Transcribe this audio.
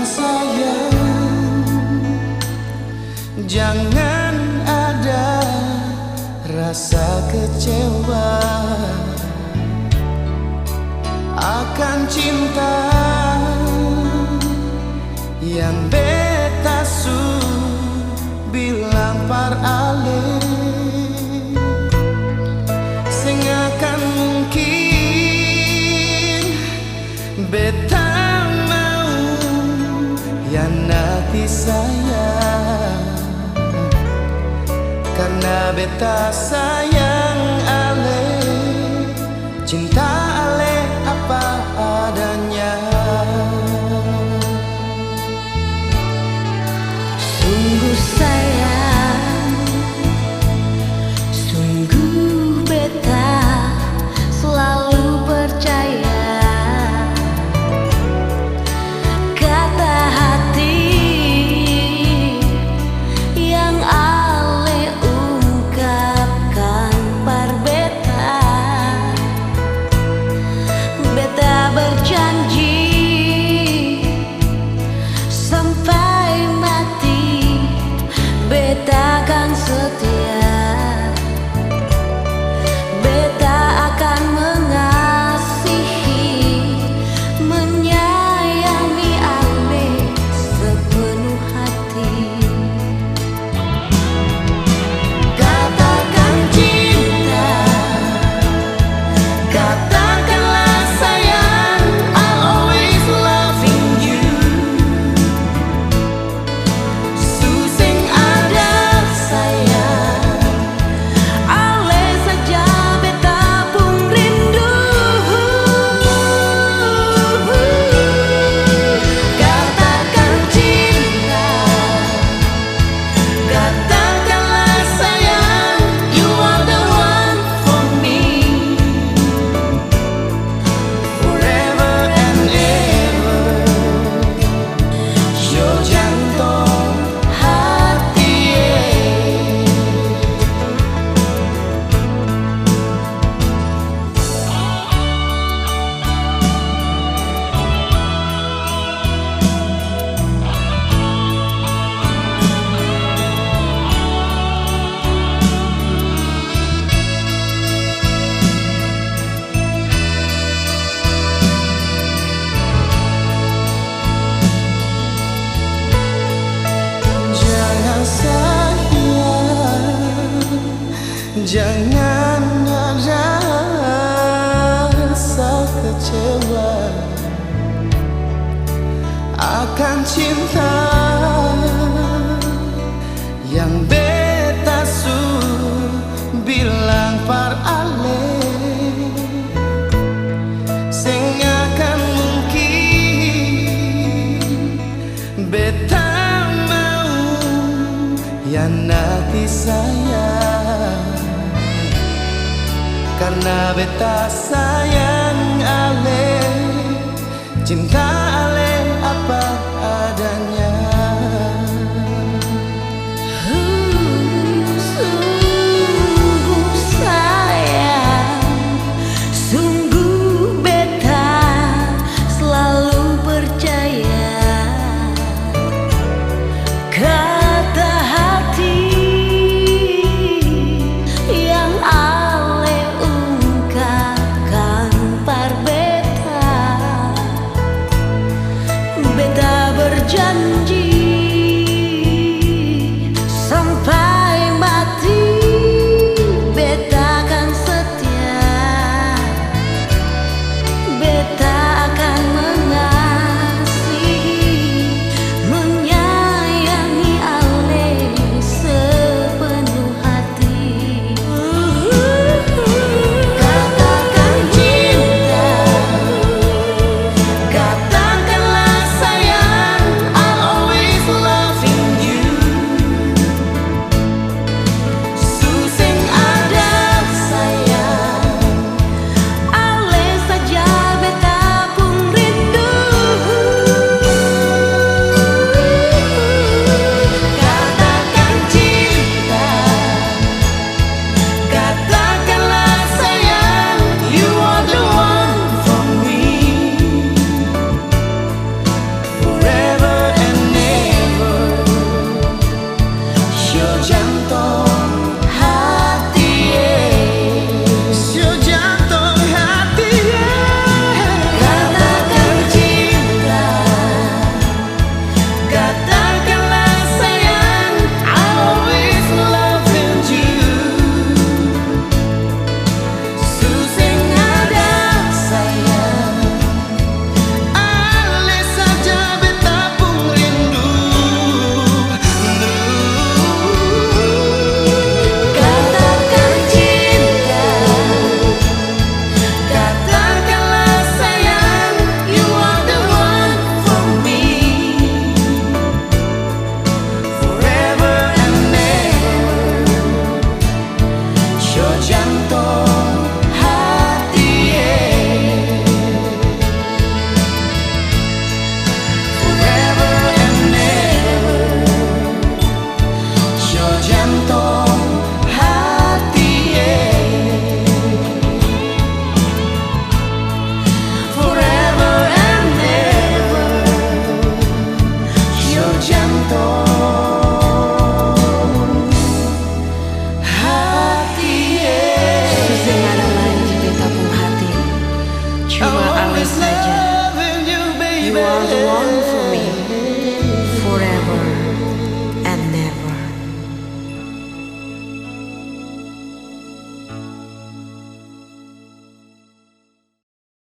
sayang, jangan ada rasa kecewa akan cinta yang beta su bilang par ale, sing akan mungkin beta mau yang nanti sayang, karena beta sayang ale, cinta ale apa adanya. Sungguh sayang, sungguh beta selalu percaya kata hati yang ale ungkapkan par beta. Beta berjanji sampai mati beta akan setia, beta akan mengasihi, menyayangi ale sepenuh hati. Katakan cinta, katakanlah sayang, I'll always loving you. Susing ada sayang, Ale saja beta pun rindu. katakan cinta, katakanlah sayang, you are the one for me, forever and ever. Yo jantung hati, jangan sayang, jangan ada rasa kecewa akan cinta yang beta su bilang par ale, sing akan mungkin beta mau yang nanti sayang, karena beta sayang ale, cinta ale apa adanya. Sungguh sayang, sungguh beta selalu percaya kata hati yang ale ungkapkan par beta. jantung.